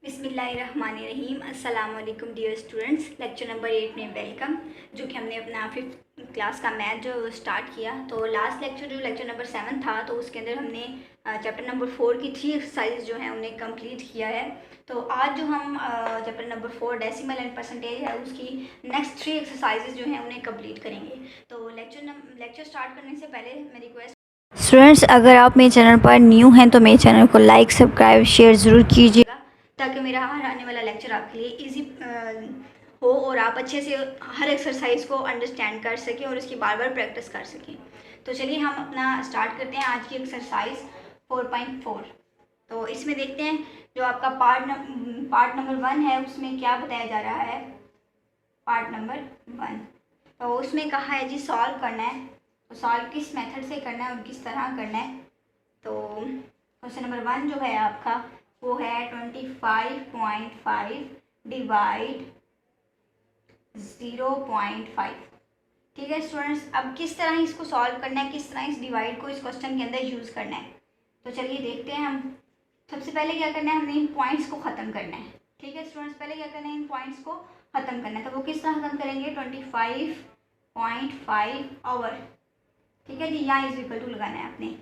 बिस्मिल्लाहिर्रहमानिर्रहीम। अस्सलाम वालेकुम डियर स्टूडेंट्स। लेक्चर नंबर 8 में वेलकम। जो कि हमने अपना 5th क्लास का मैथ जो स्टार्ट किया, तो लास्ट लेक्चर जो लेक्चर नंबर 7 था, तो उसके अंदर हमने चैप्टर नंबर 4 की 3 एक्सरसाइज जो है उन्हें कंप्लीट किया है। तो आज जो हम chapter number 4 decimal and percentage है, उसकी नेक्स्ट 3 एक्सरसाइजेज जो हैं उन्हें कंप्लीट करेंगे। तो लेक्चर स्टार्ट करने से पहले मैं रिक्वेस्ट स्टूडेंट्स, अगर आप मेरे चैनल पर न्यू हैं तो मेरे चैनल को लाइक सब्सक्राइब शेयर ज़रूर कीजिएगा, ताकि मेरा हर आने वाला लेक्चर आपके लिए इजी हो और आप अच्छे से हर एक्सरसाइज को अंडरस्टैंड कर सकें और इसकी बार बार प्रैक्टिस कर सकें। तो चलिए हम अपना स्टार्ट करते हैं आज की एक्सरसाइज 4.4। तो इसमें देखते हैं जो आपका पार्ट नंबर 1 है, उसमें क्या बताया जा रहा है। पार्ट नंबर 1, तो उसमें कहा है जी सॉल्व करना है। तो सॉल्व किस मेथड से करना है और किस तरह करना है। तो क्वेश्चन नंबर 1 जो है आपका वो है 25.5 डिवाइड 0.5। ठीक है स्टूडेंट्स, अब किस तरह इसको सॉल्व करना है, किस तरह इस डिवाइड को इस क्वेश्चन के अंदर यूज़ करना है, तो चलिए देखते हैं हम। सबसे पहले क्या करना है, हमने इन पॉइंट्स को ख़त्म करना है। ठीक है स्टूडेंट्स, पहले क्या करना है, इन पॉइंट्स को ख़त्म करना है। तो वो किस तरह ख़त्म करेंगे, 25.5 आवर। ठीक है जी, यहाँ इज इक्वल टू लगाना है आपने।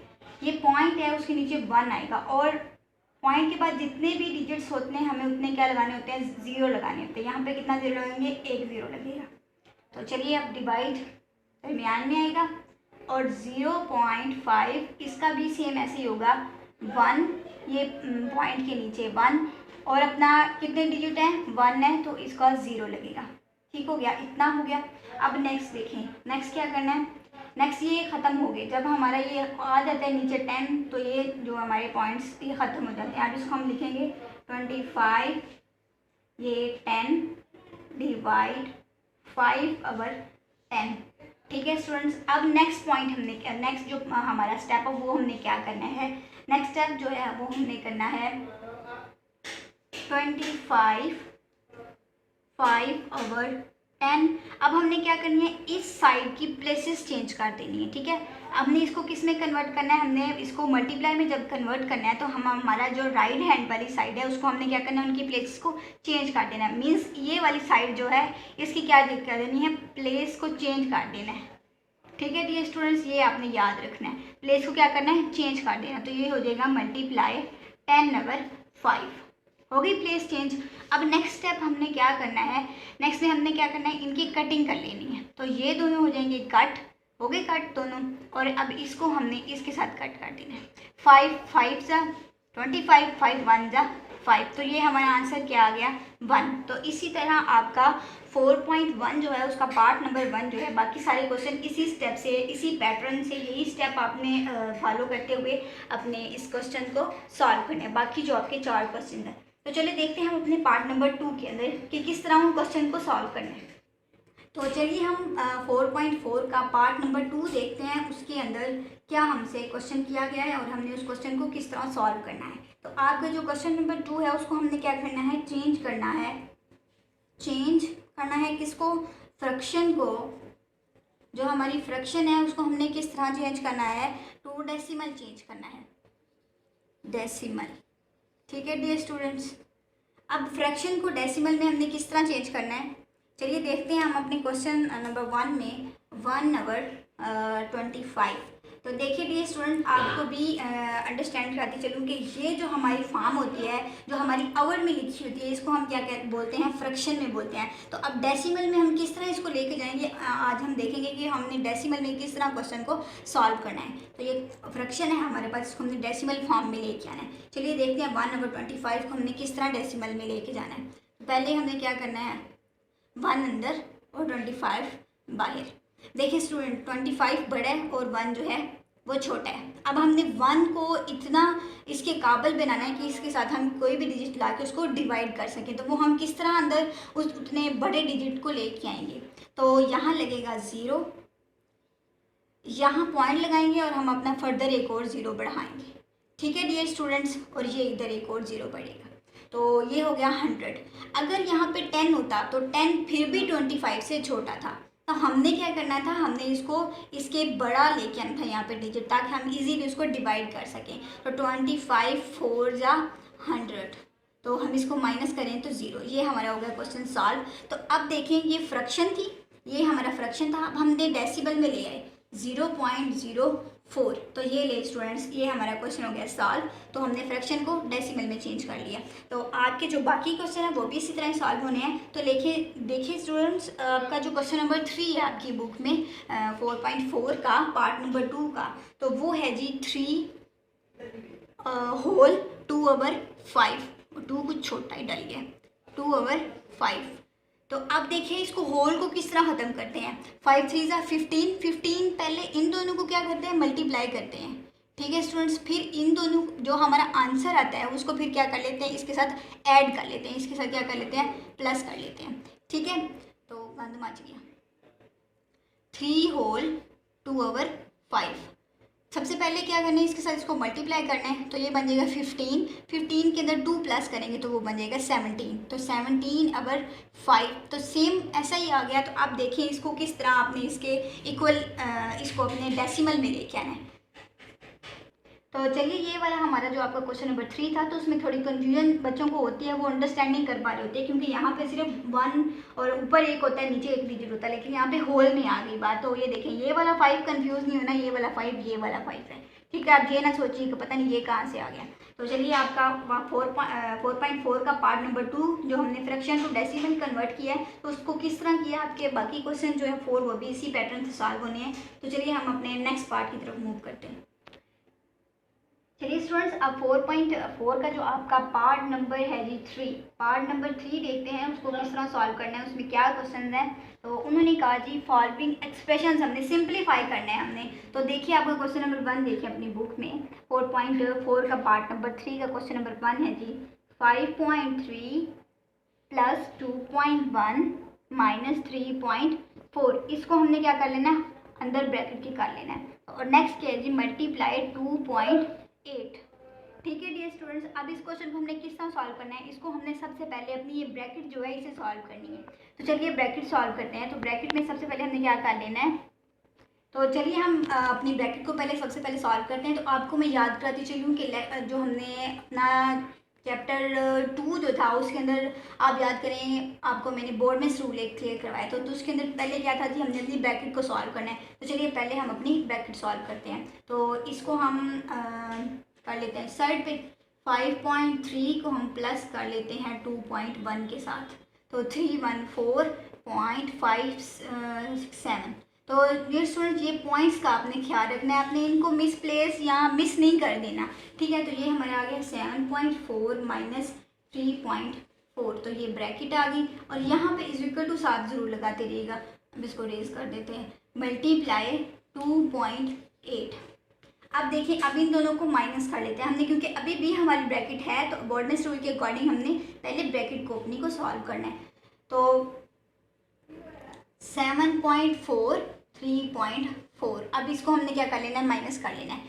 ये पॉइंट है, उसके नीचे 1 आएगा और पॉइंट के बाद जितने भी डिजिट्स होते हैं हमें उतने क्या लगाने होते हैं, 0 लगाने होते हैं। यहाँ पे कितना 0 लगेंगे, 1 0 लगेगा। तो चलिए अब डिवाइड दरमियान में आएगा और 0.5 इसका भी सेम ऐसे ही होगा। 1 ये पॉइंट के नीचे 1 और अपना कितने डिजिट हैं, 1 है, तो इसका 0 लगेगा। ठीक हो गया, इतना हो गया। अब नेक्स्ट देखें, नेक्स्ट क्या करना है। नेक्स्ट ये ख़त्म हो गए, जब हमारा ये आ जाता है नीचे 10, तो ये जो हमारे पॉइंट्स ये ख़त्म हो जाते हैं। अब इसको हम लिखेंगे 25 ये 10 डिवाइड 5 ओवर 10। ठीक है स्टूडेंट्स, अब नेक्स्ट पॉइंट हमने क्या, नेक्स्ट जो हमारा स्टेप है वो हमने क्या करना है। नेक्स्ट स्टेप जो है वो हमने करना है 25 5 ओवर 10। अब हमने क्या करनी है, इस साइड की प्लेसेस चेंज कर देनी है। ठीक है, हमने इसको किस में कन्वर्ट करना है, हमने इसको मल्टीप्लाई में जब कन्वर्ट करना है, तो हम हमारा जो राइट हैंड वाली साइड है उसको हमने क्या करना है, उनकी प्लेसेस को चेंज कर देना है। मीन्स ये वाली साइड जो है इसकी क्या कर देनी है, प्लेस को चेंज कर देना है। ठीक है डियर स्टूडेंट्स, ये आपने याद रखना है, प्लेस को क्या करना है, चेंज कर देना। तो ये हो जाएगा मल्टीप्लाई 10 ओवर 5, हो गई प्लेस चेंज। अब नेक्स्ट स्टेप हमने क्या करना है, नेक्स्ट में हमने क्या करना है, इनकी कटिंग कर लेनी है। तो ये दोनों हो जाएंगे कट, हो गए कट दोनों। और अब इसको हमने इसके साथ कट कर देना है। 5 5 जा 25, 5 1 जा 5, तो ये हमारा आंसर क्या आ गया, 1। तो इसी तरह आपका 4.1 जो है उसका पार्ट नंबर 1 जो है, बाकी सारे क्वेश्चन इसी स्टेप से, इसी पैटर्न से, यही स्टेप आपने फॉलो करते हुए अपने इस क्वेश्चन को सॉल्व करना है। बाकी जो आपके 4 क्वेश्चन हैं, तो चलिए देखते हैं हम अपने पार्ट नंबर 2 के अंदर कि किस तरह उन क्वेश्चन को सॉल्व करना है। तो चलिए हम 4.4 का पार्ट नंबर 2 देखते हैं, उसके अंदर क्या हमसे क्वेश्चन किया गया है और हमने उस क्वेश्चन को किस तरह सॉल्व करना है। तो आपका जो क्वेश्चन नंबर 2 है उसको हमने क्या करना है, चेंज करना है। चेंज करना है किसको, फ्रैक्शन को। जो हमारी फ्रैक्शन है उसको हमने किस तरह चेंज करना है, टू डेसिमल चेंज करना है, डेसिमल। ठीक है डियर स्टूडेंट्स, अब फ्रैक्शन को डेसिमल में हमने किस तरह चेंज करना है, चलिए देखते हैं हम अपने क्वेश्चन नंबर 1 में 1 ओवर 25। तो देखिए डियर स्टूडेंट, आपको भी अंडरस्टैंड कराती चलूँ कि ये जो हमारी फॉर्म होती है, जो हमारी आवर में लिखी होती है, इसको हम क्या बोलते हैं, फ्रैक्शन में बोलते हैं। तो अब डेसिमल में हम किस तरह इसको लेके जाएंगे, आज हम देखेंगे कि हमने डेसिमल में किस तरह क्वेश्चन को सॉल्व करना है। तो ये फ्रैक्शन है हमारे पास, इसको हमने डेसिमल फॉर्म में लेके आना है। चलिए देखते हैं 1 ओवर 25 को हमने किस तरह डेसिमल में लेके जाना है। तो पहले हमें क्या करना है, 1 अंदर और 25 बाहर। देखिए स्टूडेंट, 25 बड़ा है और 1 जो है वो छोटा है। अब हमने 1 को इतना इसके काबिल बनाना है कि इसके साथ हम कोई भी डिजिट ला के उसको डिवाइड कर सकें। तो वो हम किस तरह अंदर उस उतने बड़े डिजिट को लेके आएंगे। तो यहाँ लगेगा 0, यहाँ पॉइंट लगाएंगे और हम अपना फर्दर एक और 0 बढ़ाएंगे। ठीक है डियर स्टूडेंट्स, और ये इधर एक और 0 बढ़ेगा। तो ये हो गया 100। अगर यहाँ पे 10 होता तो 10 फिर भी 25 से छोटा था, तो हमने क्या करना था, हमने इसको इसके बड़ा लेके आना था यहाँ पे डिजिट, ताकि हम इजीली उसको डिवाइड कर सकें। तो 25 4 जा 100, तो हम इसको माइनस करें तो 0। ये हमारा हो गया क्वेश्चन सॉल्व। तो अब देखें ये फ्रैक्शन थी, ये हमारा फ्रैक्शन था, अब हमने डेसिबल में ले आए 0.04। तो ये ले स्टूडेंट्स, ये हमारा क्वेश्चन हो गया सॉल्व। तो हमने फ्रैक्शन को डेसिमल में चेंज कर लिया। तो आपके जो बाकी क्वेश्चन है वो भी इसी तरह सॉल्व होने हैं। तो देखिए स्टूडेंट्स, आपका जो क्वेश्चन नंबर 3 है आपकी बुक में 4.4 का पार्ट नंबर 2 का, तो वो है जी 3 होल 2/5। 2 कुछ छोटा ही डल गया, 2/5। तो अब देखिए इसको होल को किस तरह ख़त्म करते हैं। 5 3 ज़ा 15, 15 पहले इन दोनों को क्या करते हैं, मल्टीप्लाई करते हैं। ठीक है स्टूडेंट्स, फिर इन दोनों जो हमारा आंसर आता है उसको फिर क्या कर लेते हैं, इसके साथ ऐड कर लेते हैं, इसके साथ क्या कर लेते हैं, प्लस कर लेते हैं। ठीक है, तो गंद मच गया। 3 होल 2/5। सबसे पहले क्या करना है, इसके साथ इसको मल्टीप्लाई करना है, तो ये बन जाएगा 15। 15 के अंदर 2 प्लस करेंगे तो वो बन जाएगा 17। तो 17/5। तो सेम ऐसा ही आ गया। तो आप देखें इसको किस तरह आपने इसके इक्वल इसको अपने डेसिमल में लेके आना है। तो चलिए, ये वाला हमारा जो आपका क्वेश्चन नंबर 3 था, तो उसमें थोड़ी कन्फ्यूजन बच्चों को होती है, वो अंडरस्टैंड नहीं कर पा रहे होते, क्योंकि यहाँ पे सिर्फ 1 और ऊपर 1 होता है, नीचे 1 डिजिट होता है, लेकिन यहाँ पे होल में आ गई बात। तो ये देखें, ये वाला 5 कंफ्यूज नहीं होना, ये वाला 5, ये वाला 5 है। ठीक है, आप ये ना सोचिए कि पता नहीं ये कहाँ से आ गया। तो चलिए, आपका 4.4 का पार्ट नंबर 2 जो हमने फ्रैक्शन टू डेसिमल कन्वर्ट किया है, तो उसको किस तरह किया, आपके बाकी क्वेश्चन जो है 4 वो भी इसी पैटर्न से सॉल्व होने हैं। तो चलिए हम अपने नेक्स्ट पार्ट की तरफ मूव करते हैं। चलिए स्टूडेंट्स, अब 4.4 का जो आपका पार्ट नंबर है जी 3, पार्ट नंबर 3 देखते हैं उसको किस तरह सॉल्व करना है, उसमें क्या क्वेश्चन है। तो उन्होंने कहा जी फॉलोइंग एक्सप्रेशंस हमने सिंप्लीफाई करना है हमने। तो देखिए आपका क्वेश्चन नंबर 1 देखिए अपनी बुक में 4.4 का पार्ट नंबर 3 का क्वेश्चन नंबर 1 है जी 5.3 प्लस 2.1 माइनस 3.4। इसको हमने क्या कर लेना है, अंदर ब्रैकेट के कर लेना है। और नेक्स्ट क्या है जी मल्टीप्लाई 2.8। ठीक है डियर स्टूडेंट्स, अब इस क्वेश्चन को हमने किस तरह सॉल्व करना है, इसको हमने सबसे पहले अपनी ये ब्रैकेट जो है इसे सॉल्व करनी है। तो चलिए ब्रैकेट सॉल्व करते हैं। तो ब्रैकेट में सबसे पहले हमने क्या कर लेना है, तो चलिए हम अपनी ब्रैकेट को पहले सबसे पहले सॉल्व करते हैं। तो आपको मैं याद कराती चलूँ कि जो हमने अपना चैप्टर 2 जो था उसके अंदर आप याद करें, आपको मैंने बोर्ड में रूल एक क्लियर करवाया। तो उसके अंदर पहले क्या था कि हमने अपनी ब्रैकेट को सॉल्व करना है। तो चलिए पहले हम अपनी ब्रैकेट सॉल्व करते हैं। तो इसको हम कर लेते हैं साइड पे। 5.3 को हम प्लस कर लेते हैं 2.1 के साथ, तो 314.567। तो ये स्टूडेंट, ये पॉइंट्स का आपने ख्याल रखना है, आपने इनको मिसप्लेस या मिस नहीं कर देना। ठीक है, तो ये हमारा आ गया 7.4 माइनस 3.4। तो ये ब्रैकेट आ गई, और यहाँ पे इज इक्वल टू 7 जरूर लगाते रहिएगा। अब इसको रेज कर देते हैं, मल्टीप्लाई 2.8। अब देखिए, अब इन दोनों को माइनस कर लेते हैं हमने, क्योंकि अभी भी हमारी ब्रैकेट है। तो बॉर्डनेस रूल के अकॉर्डिंग हमने पहले ब्रैकेट को अपनी को सॉल्व करना है। तो 7.4 3.4, अब इसको हमने क्या कर लेना है, माइनस कर लेना है।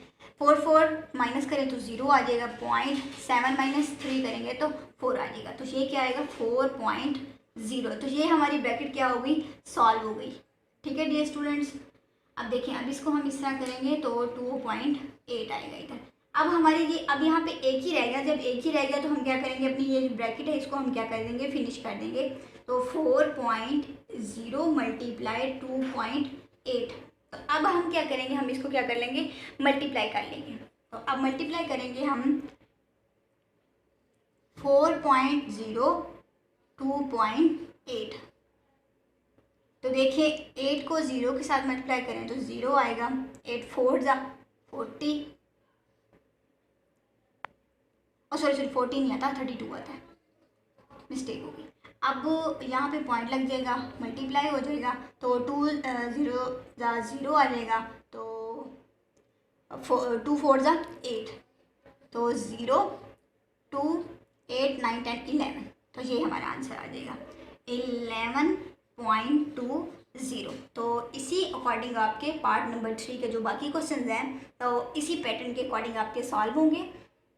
4 माइनस करें तो 0 आ जाएगा, 0.7 माइनस 3 करेंगे तो 4 आ जाएगा। तो ये क्या आएगा 4.0। तो ये हमारी ब्रैकेट क्या हो गई, सॉल्व हो गई। ठीक है डियर स्टूडेंट्स, अब देखें, अब इसको हम इस तरह करेंगे तो 2.8 आएगा इधर। अब हमारे ये अब यहाँ पे एक ही रह गया, जब एक ही रह गया तो हम क्या करेंगे, अपनी ये ब्रैकेट है इसको हम क्या कर देंगे, फिनिश कर देंगे। तो 4.0 मल्टीप्लाई 2.8। तो अब हम क्या करेंगे, हम इसको क्या कर लेंगे, मल्टीप्लाई कर लेंगे। तो अब मल्टीप्लाई करेंगे हम 4.0 2.8। तो देखिए 8 को 0 के साथ मल्टीप्लाई करें तो 0 आएगा। 8 4 जा 40, और सॉरी 40 नहीं आता, 32 आता है, मिस्टेक हो गई। अब यहाँ पे पॉइंट लग जाएगा, मल्टीप्लाई हो जाएगा, तो 2 0 जा 0 आ जाएगा। तो 2 4 जा 8, तो 0 2 8 9 10 11। तो ये हमारा आंसर आ जाएगा 11.20। तो इसी अकॉर्डिंग आपके पार्ट नंबर 3 के जो बाकी क्वेश्चन हैं तो इसी पैटर्न के अकॉर्डिंग आपके सॉल्व होंगे।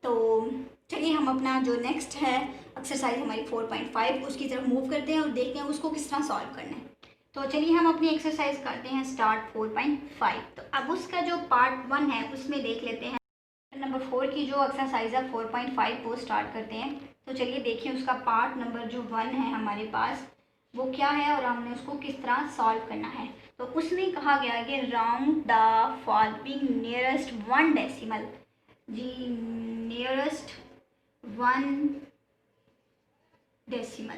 तो चलिए हम अपना जो नेक्स्ट है एक्सरसाइज हमारी 4.5 उसकी तरफ मूव करते हैं और देखते हैं उसको किस तरह सॉल्व करना है। तो चलिए हम अपनी एक्सरसाइज करते हैं स्टार्ट 4.5। तो अब उसका जो पार्ट 1 है उसमें देख लेते हैं नंबर 4 की जो एक्सरसाइज है 4.5 को स्टार्ट करते हैं। तो चलिए देखिए उसका पार्ट नंबर जो 1 है हमारे पास वो क्या है और हमने उसको किस तरह सॉल्व करना है। तो उसमें कहा गया कि round the following nearest 1 decimal जी, नियरेस्ट 1 डेसिमल।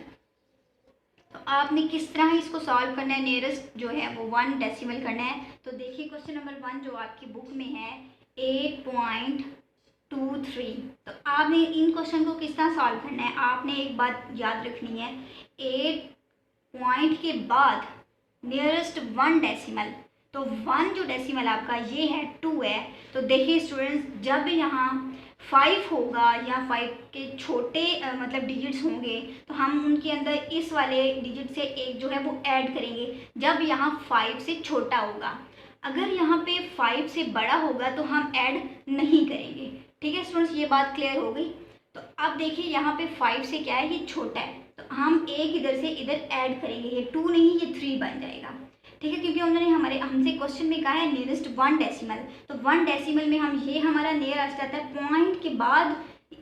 तो आपने किस तरह इसको सॉल्व करना है, नियरेस्ट जो है वो 1 डेसिमल करना है। तो देखिए क्वेश्चन नंबर 1 जो आपकी बुक में है 8.23। तो आपने इन क्वेश्चन को किस तरह सॉल्व करना है, आपने एक बात याद रखनी है, 8 पॉइंट के बाद नियरेस्ट 1 डेसिमल। तो 1 जो डेसिमल आपका ये है 2 है। तो देखिए स्टूडेंट्स, जब यहाँ 5 होगा या 5 के छोटे मतलब डिजिट्स होंगे तो हम उनके अंदर इस वाले डिजिट से एक जो है वो ऐड करेंगे जब यहाँ 5 से छोटा होगा। अगर यहाँ पे 5 से बड़ा होगा तो हम ऐड नहीं करेंगे। ठीक है स्टूडेंट्स, ये बात क्लियर हो गई। तो अब देखिए यहाँ पे 5 से क्या है, ये छोटा है, तो हम एक इधर से इधर ऐड करेंगे, ये 2 नहीं ये 3 बन जाएगा। ठीक है, क्योंकि उन्होंने हमसे क्वेश्चन में कहा है नियरेस्ट 1 डेसिमल। तो 1 डेसिमल में हम ये हमारा नियरेस्ट आता है पॉइंट के बाद।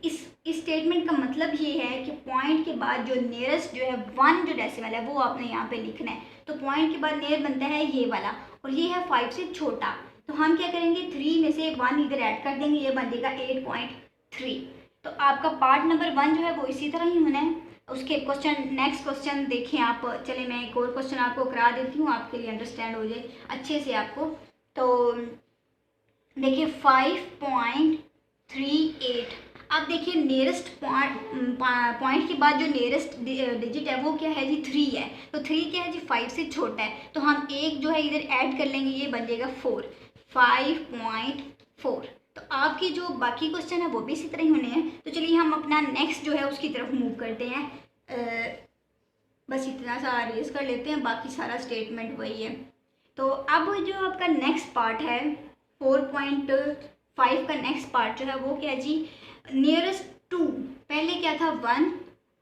इस स्टेटमेंट का मतलब ये है कि पॉइंट के बाद जो नियरेस्ट जो है 1 जो डेसिमल है वो आपने यहाँ पे लिखना है। तो पॉइंट के बाद नियर बनता है ये वाला और ये है 5 से छोटा। तो हम क्या करेंगे, 3 में से 1 इधर ऐड कर देंगे, ये बन जाएगा 8.3। तो आपका पार्ट नंबर 1 जो है वो इसी तरह ही होना है। उसके क्वेश्चन नेक्स्ट क्वेश्चन देखें आप। चले मैं एक और क्वेश्चन आपको करा देती हूँ, आपके लिए अंडरस्टैंड हो जाए अच्छे से आपको। तो देखिए 5.38। अब देखिए नियरेस्ट पॉइंट के बाद जो नियरेस्ट डिजिट है वो क्या है जी, 3 है। तो 3 क्या है जी, 5 से छोटा है। तो हम एक जो है इधर ऐड कर लेंगे, ये बन जाएगा 4, 5.4। तो आपकी जो बाकी क्वेश्चन है वो भी इसी तरह ही होने हैं। तो चलिए हम अपना नेक्स्ट जो है उसकी तरफ मूव करते हैं। बस इतना सा रेज कर लेते हैं, बाकी सारा स्टेटमेंट वही है। तो अब जो आपका नेक्स्ट पार्ट है 4.5 का नेक्स्ट पार्ट जो है वो क्या है जी, नियरेस्ट 2। पहले क्या था 1,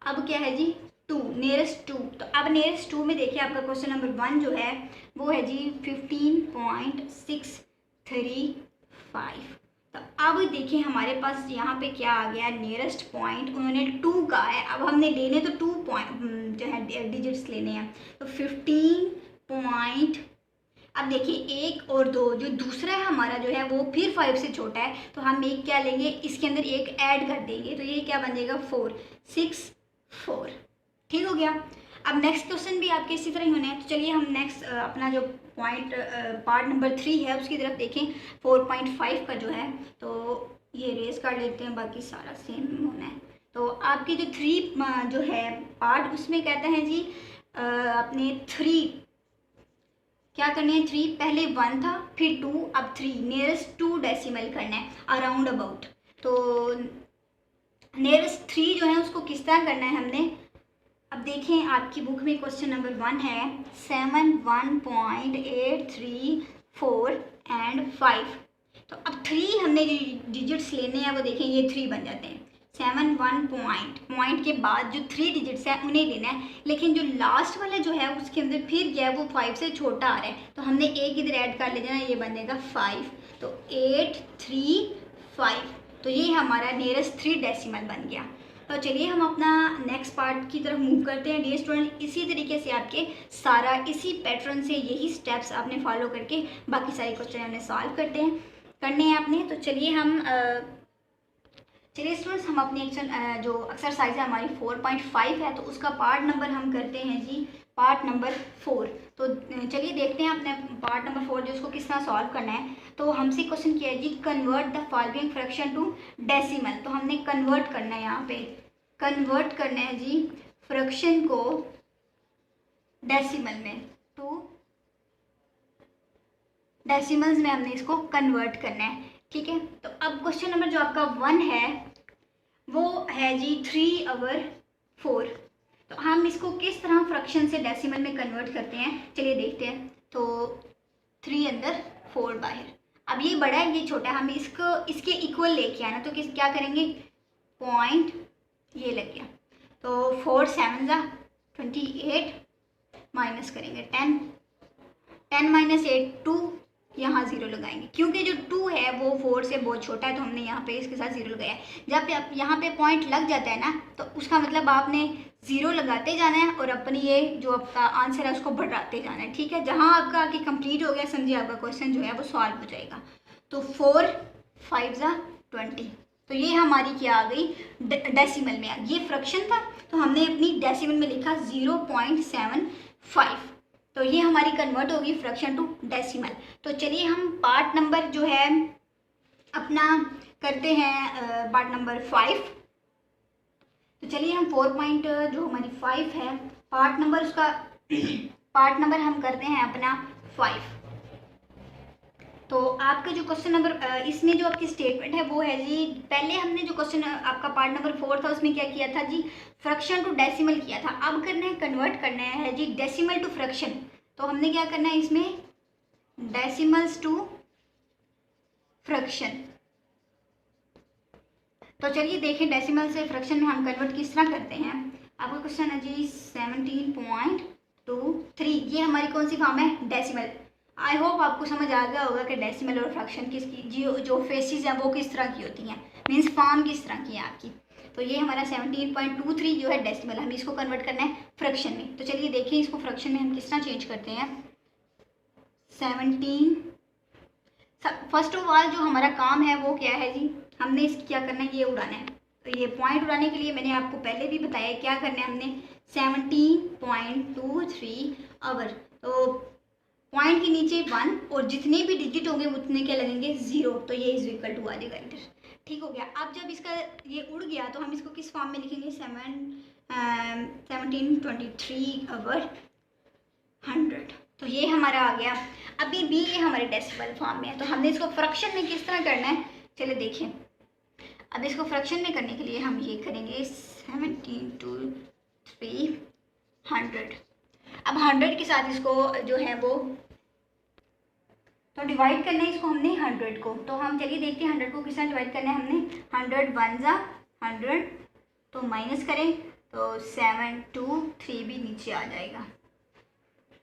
अब क्या है जी 2, नियरेस्ट 2। तो अब नियरेस्ट 2 में देखिए आपका क्वेश्चन नंबर 1 जो है वो है जी 15.635। तो अब देखिए हमारे पास यहाँ पे क्या आ गया, नियरेस्ट पॉइंट उन्होंने 2 का है। अब हमने लेने तो 2 पॉइंट जो है डिजिट्स लेने हैं। तो 15 पॉइंट, अब देखिए 1 और 2 जो दूसरा है हमारा जो है वो फिर 5 से छोटा है। तो हम एक क्या लेंगे, इसके अंदर एक ऐड कर देंगे, तो ये क्या बन जाएगा 4, 6, 4। ठीक हो गया। अब नेक्स्ट क्वेश्चन भी आपके इसी तरह ही होने हैं। तो चलिए हम नेक्स्ट अपना जो पॉइंट पार्ट नंबर 3 है उसकी तरफ देखें। 4.5 का जो है तो ये रेस कर लेते हैं, बाकी सारा सेम होना है। तो आपकी जो 3 जो है पार्ट उसमें कहता है जी अपने 3 क्या करने हैं, 3 पहले 1 था फिर 2 अब 3, नियरेस्ट 2 डेसिमल करना है अराउंड अबाउट। तो नियरेस्ट 3 जो है उसको किस तरह करना है हमने, अब देखें आपकी बुक में क्वेश्चन नंबर 1 है 71.834 एंड 5। तो अब 3 हमने डिजिट्स लेने हैं, वो देखें ये 3 बन जाते हैं। 71 पॉइंट के बाद जो 3 डिजिट्स हैं उन्हें लेना है, लेकिन जो लास्ट वाला जो है उसके अंदर फिर क्या है वो 5 से छोटा आ रहा है। तो हमने एक इधर ऐड कर लेना, ये बन जाएगा 5। तो 835। तो ये हमारा नियरेस्ट 3 डेसिमल बन गया। तो चलिए हम अपना नेक्स्ट पार्ट की तरफ मूव करते हैं। डियर स्टूडेंट, इसी तरीके से आपके सारा इसी पैटर्न से यही स्टेप्स आपने फॉलो करके बाकी सारे क्वेश्चन हमने सॉल्व करने हैं आपने। तो चलिए स्टूडेंट्स हम अपनी जो एक्सरसाइज है हमारी 4.5 है तो उसका पार्ट नंबर हम करते हैं जी पार्ट नंबर 4। तो चलिए देखते हैं अपने पार्ट नंबर 4 जो उसको किस तरह सॉल्व करना है। तो हमसे क्वेश्चन किया है जी convert the following fraction to decimal. तो हमने कन्वर्ट करना है, यहाँ पे कन्वर्ट करना है जी फ्रैक्शन को डेसिमल में, तो डेसिमल्स में हमने इसको कन्वर्ट करना है। ठीक है, तो अब क्वेश्चन नंबर जो आपका 1 है वो है जी 3/4। तो हम इसको किस तरह फ्रैक्शन से डेसिमल में कन्वर्ट करते हैं, चलिए देखते हैं। तो 3 अंदर 4 बाहर। अब ये बड़ा है ये छोटा है, हम इसके इक्वल लेके आना। तो क्या करेंगे, पॉइंट ये लग गया। तो 4 7 28 माइनस करेंगे 10 10 - 8 2, यहाँ 0 लगाएंगे, क्योंकि जो 2 है वो 4 से बहुत छोटा है, तो हमने यहाँ पे इसके साथ 0 लगाया है। जब पे आप यहाँ पे पॉइंट लग जाता है ना, तो उसका मतलब आपने 0 लगाते जाना है और अपनी ये जो आपका आंसर है उसको बढ़ाते जाना है, ठीक है। जहाँ आपका आके कंप्लीट हो गया, समझिए आपका क्वेश्चन जो है वो सॉल्व हो जाएगा। तो 4 5 20, तो ये हमारी क्या आ गई, डेसिमल में आ गई। ये फ्रैक्शन था तो हमने अपनी डेसिमल में लिखा 0.75, तो ये हमारी कन्वर्ट होगी फ्रैक्शन टू डेसिमल। तो चलिए हम पार्ट नंबर जो है अपना करते हैं, पार्ट नंबर 5। तो चलिए हम 4 पॉइंट जो हमारी 5 है, पार्ट नंबर उसका पार्ट नंबर हम करते हैं अपना 5। तो आपका जो क्वेश्चन नंबर इसमें जो आपकी स्टेटमेंट है वो है जी, पहले हमने जो क्वेश्चन आपका पार्ट नंबर 4 था उसमें क्या किया था जी, फ्रैक्शन टू डेसिमल किया था। अब करना है कन्वर्ट करना है जी डेसिमल टू फ्रैक्शन। तो हमने क्या करना है इसमें, डेसिमल्स टू फ्रैक्शन। तो चलिए देखें डेसिमल से फ्रैक्शन में हम कन्वर्ट किस तरह करते हैं। आपका क्वेश्चन है जी 17.23, ये हमारी कौन सी फॉर्म है, डेसिमल। आई होप आपको समझ आ गया होगा कि डेसिमल और फ्रैक्शन किसकी जो फेसिस हैं वो किस तरह की होती हैं, मीन्स फॉर्म किस तरह की है आपकी। तो ये हमारा 17.23 जो है डेसिमल, हमें इसको कन्वर्ट करना है फ्रैक्शन में। तो चलिए देखिए इसको फ्रैक्शन में हम किस तरह चेंज करते हैं। 17, फर्स्ट ऑफ ऑल जो हमारा काम है वो क्या है जी, हमने इसकी क्या करना है, ये उड़ाना है। तो ये पॉइंट उड़ाने के लिए मैंने आपको पहले भी बताया क्या करना है हमने, 17.23 आवर। तो पॉइंट के नीचे 1 और जितने भी डिजिट होंगे उतने क्या लगेंगे, 0। तो ये इज इक्वल टू आ जाएगा इधर, ठीक हो गया। अब जब इसका ये उड़ गया तो हम इसको किस फॉर्म में लिखेंगे, 1723 आवर 100। तो ये हमारा आ गया। अभी भी ये हमारे डेसिमल फॉर्म में है, तो हमने इसको फ्रैक्शन में किस तरह करना है, चलिए देखिए। अब इसको फ्रैक्शन में करने के लिए हम ये करेंगे 172300। अब 100 के साथ इसको जो है वो तो डिवाइड करना है इसको हमने 100 को। तो हम चलिए देखते हैं 100 को किस तरह डिवाइड करना है हमने। 100 1 100, तो माइनस करें तो 7 2 3 भी नीचे आ जाएगा,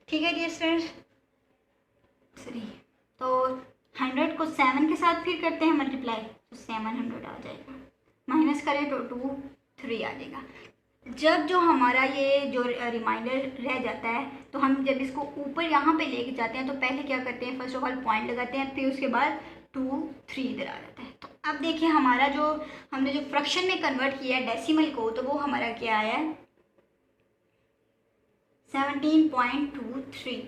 ठीक है डियर स्टूडेंट्स। सॉरी, तो 100 को 7 के साथ फिर करते हैं मल्टीप्लाई, तो 700 आ जाएगा। माइनस करें तो 2 3 आ जाएगा। जब जो हमारा ये जो रिमाइंडर रह जाता है तो हम जब इसको ऊपर यहाँ पे लेके जाते हैं तो पहले क्या करते हैं, फर्स्ट ऑफ ऑल पॉइंट लगाते हैं, फिर उसके बाद 2 3 इधर आ जाता है। तो अब देखिए हमारा जो हमने जो फ्रैक्शन में कन्वर्ट किया है डेसिमल को, तो वो हमारा क्या आया है, 17.23।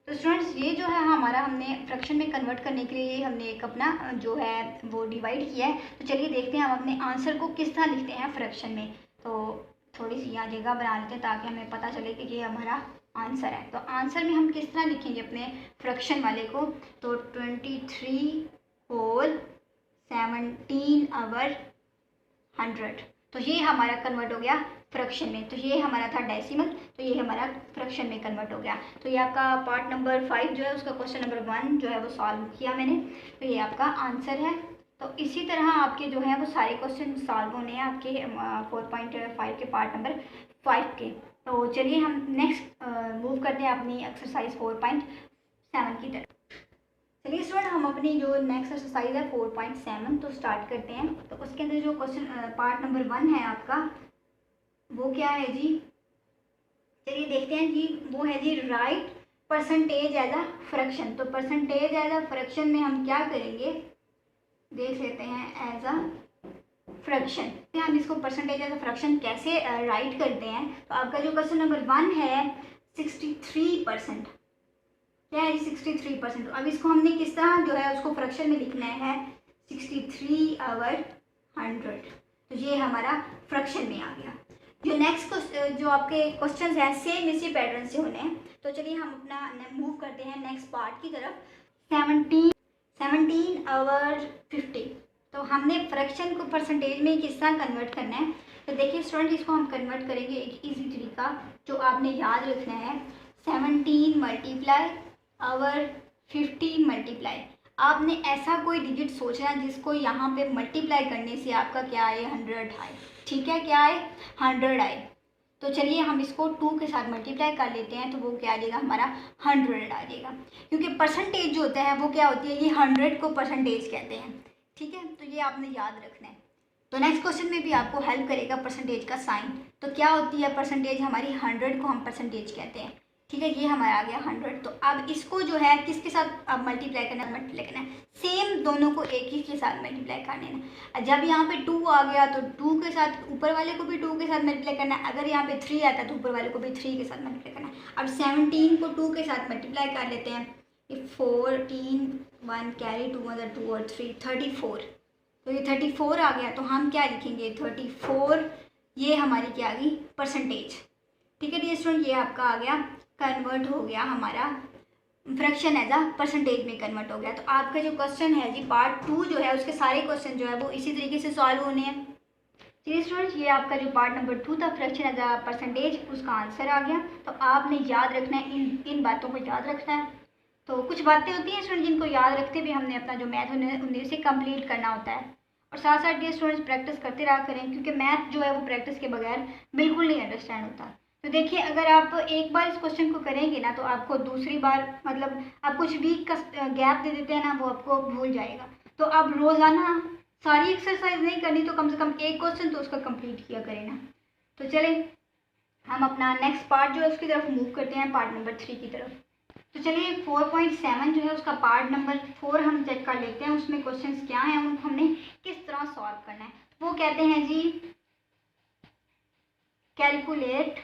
तो स्टूडेंट्स ये जो है हमारा हमने फ्रैक्शन में कन्वर्ट करने के लिए हमने एक अपना जो है वो डिवाइड किया है। तो चलिए देखते हैं हम अपने आंसर को किस तरह लिखते हैं फ्रैक्शन में। तो थोड़ी सी यहाँ जगह बना लेते हैं ताकि हमें पता चले कि ये हमारा आंसर है। तो आंसर में हम किस तरह लिखेंगे अपने फ्रैक्शन वाले को, तो 23 होल 17 आवर 100। तो ये हमारा कन्वर्ट हो गया फ्रैक्शन में। तो ये हमारा था डेसिमल, तो ये हमारा फ्रैक्शन में कन्वर्ट हो गया। तो ये आपका पार्ट नंबर 5 जो है उसका क्वेश्चन नंबर 1 जो है वो सॉल्व किया मैंने, तो ये आपका आंसर है। तो इसी तरह आपके जो है वो सारे क्वेश्चन सॉल्व होने हैं आपके 4.5 के पार्ट नंबर 5 के। तो चलिए हम नेक्स्ट मूव करते हैं अपनी एक्सरसाइज 4.7 की तरफ। चलिए स्टूडेंट हम अपनी जो नेक्स्ट एक्सरसाइज है 4.7 तो स्टार्ट करते हैं। तो उसके अंदर जो क्वेश्चन पार्ट नंबर 1 है आपका वो क्या है जी, चलिए देखते हैं जी। वो है जी write percentage as a fraction. तो परसेंटेज एज अ फ्रैक्शन में हम क्या करेंगे, देख लेते हैं एज अ फ्रैक्शन। हम इसको परसेंटेज एज अ फ्रैक्शन कैसे राइट करते हैं। तो आपका जो क्वेश्चन नंबर 1 है 63%, क्या है 63%। तो अब इसको हमने किस तरह जो है उसको फ्रैक्शन में लिखना है, 63 आवर 100। तो ये हमारा फ्रैक्शन में आ गया। जो नेक्स्ट जो आपके क्वेश्चंस हैं सेम इसी पैटर्न से होने हैं। तो चलिए हम अपना मूव करते हैं नेक्स्ट पार्ट की तरफ। 17 आवर 50। तो हमने फ्रैक्शन को परसेंटेज में किस तरह कन्वर्ट करना है। तो देखिए स्टूडेंट इसको हम कन्वर्ट करेंगे एक इजी तरीका जो आपने याद रखना है, 17 मल्टीप्लाई आवर 50 मल्टीप्लाई। आपने ऐसा कोई डिजिट सोचना जिसको यहाँ पे मल्टीप्लाई करने से आपका क्या आए, 100 आए, ठीक है, क्या आए 100 आए। तो चलिए हम इसको 2 के साथ मल्टीप्लाई कर लेते हैं, तो वो क्या आ जाएगा हमारा 100 आ जाएगा, क्योंकि परसेंटेज जो होता है वो क्या होती है, ये 100 को परसेंटेज कहते हैं। ठीक है, तो ये आपने याद रखना है। तो नेक्स्ट क्वेश्चन में भी आपको हेल्प करेगा परसेंटेज का साइन। तो क्या होती है परसेंटेज हमारी, 100 को हम परसेंटेज कहते हैं। ठीक है, ये हमारा आ गया 100। तो अब इसको जो है किसके साथ अब मल्टीप्लाई करना है, सेम दोनों को एक ही के साथ मल्टीप्लाई करना है। जब यहाँ पे 2 आ गया तो 2 के साथ ऊपर वाले को भी 2 के साथ मल्टीप्लाई करना है। अगर यहाँ पे 3 आता है तो ऊपर वाले को भी 3 के साथ मल्टीप्लाई करना है। अब 17 को 2 के साथ मल्टीप्लाई कर लेते हैं। 14 1 कैरी 2 मतलब 2 और 3 34। तो ये 34 आ गया, तो हम क्या लिखेंगे 34, ये हमारी क्या आ गई परसेंटेज। ठीक है डियर स्टूडेंट, ये आपका आ गया कन्वर्ट हो गया हमारा फ्रैक्शन एज अ परसेंटेज में कन्वर्ट हो गया। तो आपका जो क्वेश्चन है जी पार्ट 2 जो है उसके सारे क्वेश्चन जो है वो इसी तरीके से सॉल्व होने हैं। चलिए स्टूडेंट्स, ये आपका जो पार्ट नंबर 2 था फ्रैक्शन एज अ परसेंटेज, उसका आंसर आ गया। तो आपने याद रखना है, इन बातों को याद रखना है। तो कुछ बातें होती हैं स्टूडेंट जिनको याद रखते हुए हमने अपना जो मैथ उन्हें उसे कंप्लीट करना होता है, और साथ साथ ये स्टूडेंट्स प्रैक्टिस करते रहा करें, क्योंकि मैथ जो है वो प्रैक्टिस के बगैर बिल्कुल नहीं अंडरस्टैंड होता। तो देखिए, अगर आप एक बार इस क्वेश्चन को करेंगे ना तो आपको दूसरी बार मतलब आप कुछ वीक का गैप दे देते हैं ना, वो आपको भूल जाएगा। तो आप रोज़ाना सारी एक्सरसाइज नहीं करनी तो कम से कम एक क्वेश्चन तो उसका कंप्लीट किया करें ना। तो चलें हम अपना नेक्स्ट पार्ट जो है उसकी तरफ मूव करते हैं, पार्ट नंबर 3 की तरफ। तो चलिए 4.7 जो है उसका पार्ट नंबर 4 हम चेक कर लेते हैं, उसमें क्वेश्चंस क्या हैं, उनको हमने किस तरह सॉल्व करना है। वो कहते हैं जी कैलकुलेट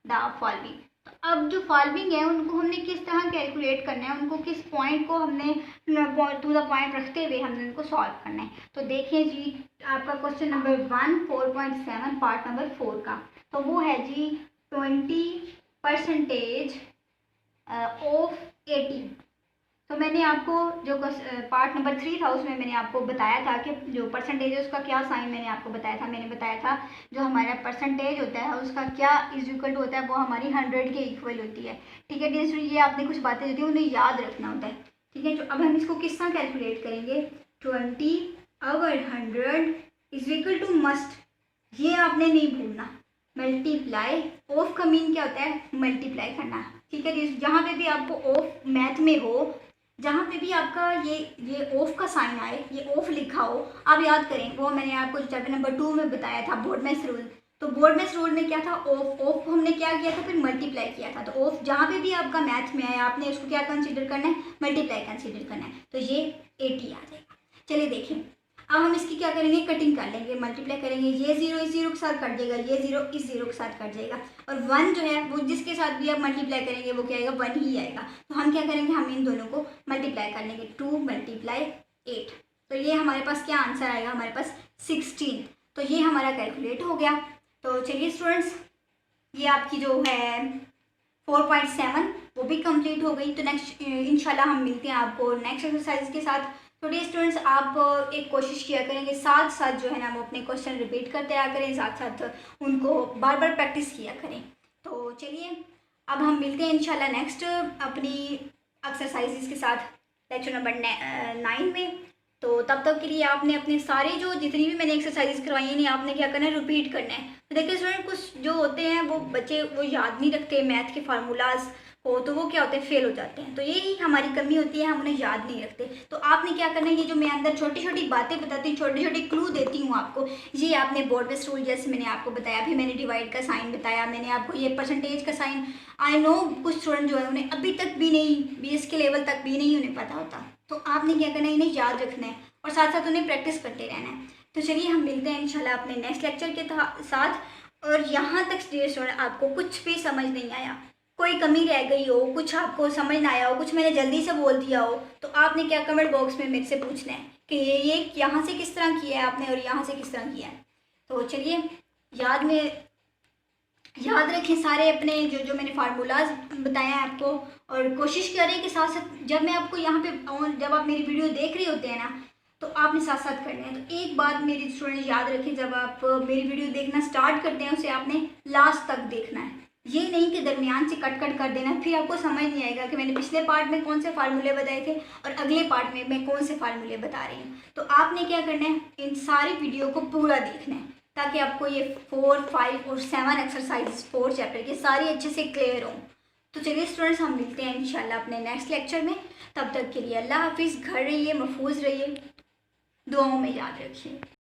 द फॉलोइंग। तो अब जो फॉलोइंग है उनको हमने किस तरह कैलकुलेट करना है, उनको किस पॉइंट को हमने टू द पॉइंट रखते हुए हमने उनको सॉल्व करना है। तो देखिए जी आपका क्वेश्चन नंबर 1 4.7 पार्ट नंबर 4 का, तो वो है जी 20% ऑफ 80। तो मैंने आपको जो पार्ट नंबर 3 था उसमें मैंने आपको बताया था कि जो परसेंटेज है उसका क्या साइन मैंने आपको बताया था। मैंने बताया था जो हमारा परसेंटेज होता है उसका क्या इज इक्वल टू होता है, वो हमारी 100 के इक्वल होती है। ठीक है डियर स्टूडेंट, ये आपने कुछ बातें जो थी उन्हें याद रखना होता है। ठीक है, तो अब हम इसको किस तरह कैलकुलेट करेंगे, 20/100 इज इक्वल टू मस्ट, ये आपने नहीं भूलना, मल्टीप्लाई ऑफ का मीन क्या होता है, मल्टीप्लाई करना। ठीक है, जहाँ पे भी आपको ऑफ मैथ में हो, जहाँ पे भी आपका ये ऑफ का साइन आए, ये ऑफ लिखा हो, आप याद करें वो मैंने आपको चैप्टर नंबर 2 में बताया था बोर्डमैस रूल। तो बोर्डमैस रूल में क्या था, ऑफ ऑफ को हमने क्या किया था, फिर मल्टीप्लाई किया था। तो ऑफ जहाँ पे भी आपका मैथ में आए आपने उसको क्या कंसिडर करना है, मल्टीप्लाई कंसिडर करना है। तो ये 80 आ जाएगा। चलिए देखें, अब हम इसकी क्या करेंगे, कटिंग कर लेंगे, मल्टीप्लाई करेंगे, ये 0 इस 0 के साथ कट जाएगा, ये 0 इस 0 के साथ कट जाएगा, और 1 जो है वो जिसके साथ भी आप मल्टीप्लाई करेंगे वो क्या आएगा, 1 ही आएगा। तो हम क्या करेंगे, हम इन दोनों को मल्टीप्लाई कर लेंगे, 2 × 8। तो ये हमारे पास क्या आंसर आएगा, हमारे पास 16। तो ये हमारा कैलकुलेट हो गया। तो चलिए स्टूडेंट्स, ये आपकी जो है 4.7 वो भी कंप्लीट हो गई। तो नेक्स्ट इंशाल्लाह हम मिलते हैं आपको नेक्स्ट एक्सरसाइज के साथ। तो डियर स्टूडेंट्स, आप एक कोशिश किया करेंगे, साथ साथ जो है ना वो अपने क्वेश्चन रिपीट करते रहा करें, साथ साथ उनको बार बार प्रैक्टिस किया करें। तो चलिए अब हम मिलते हैं इंशाल्लाह नेक्स्ट अपनी एक्सरसाइजेस के साथ लेक्चर नंबर 9 में। तो तब तक के लिए आपने अपने सारे जो जितनी भी मैंने एक्सरसाइजेस करवाई हैं, आपने क्या करना है, रिपीट करना है। तो देखिए स्टूडेंट, कुछ जो होते हैं वो बच्चे वो याद नहीं रखते मैथ के फार्मूलाज को, तो वो क्या होते हैं, फेल हो जाते हैं। तो यही हमारी कमी होती है, हम उन्हें याद नहीं रखते। तो आपने क्या करना है, ये जो मैं अंदर छोटी छोटी बातें बताती हूँ, छोटे छोटे क्लू देती हूँ आपको, ये आपने बोर्डमैस रूल जैसे मैंने आपको बताया, अभी मैंने डिवाइड का साइन बताया, मैंने आपको ये परसेंटेज का साइन, आई नो कुछ स्टूडेंट जो है उन्हें अभी तक भी नहीं, BS के लेवल तक भी नहीं उन्हें पता होता। तो आपने क्या करना है, इन्हें याद रखना है और साथ साथ उन्हें प्रैक्टिस करते रहना है। तो चलिए हम मिलते हैं इंशाल्लाह अपने नेक्स्ट लेक्चर के साथ। और यहाँ तक डियर स्टूडेंट आपको कुछ भी समझ नहीं आया, कोई कमी रह गई हो, कुछ आपको समझ ना आया हो, कुछ मैंने जल्दी से बोल दिया हो, तो आपने क्या कमेंट बॉक्स में मेरे से पूछना है कि ये यहाँ से किस तरह किया है आपने और यहाँ से किस तरह किया है। तो चलिए याद रखें सारे अपने जो मैंने फार्मूलाज बताए हैं आपको, और कोशिश करें कि साथ साथ जब मैं आपको यहाँ पे जब आप मेरी वीडियो देख रहे होते हैं ना, तो आपने साथ साथ करना है। तो एक बात मेरी स्टूडेंट याद रखें, जब आप मेरी वीडियो देखना स्टार्ट करते हैं उसे आपने लास्ट तक देखना है, ये नहीं कि दरमियान से कट कर देना, फिर आपको समझ नहीं आएगा कि मैंने पिछले पार्ट में कौन से फार्मूले बताए थे और अगले पार्ट में मैं कौन से फार्मूले बता रही हूँ। तो आपने क्या करना है, इन सारी वीडियो को पूरा देखना है, ताकि आपको ये 4, 5 और 7 एक्सरसाइज 4 चैप्टर की सारी अच्छे से क्लियर हों। तो चलिए स्टूडेंट्स, हम मिलते हैं इंशाल्लाह अपने नेक्स्ट लेक्चर में। तब तक के लिए अल्लाह हाफिज़। घर रहिए, महफूज रहिए, दुआओं में याद रखिए।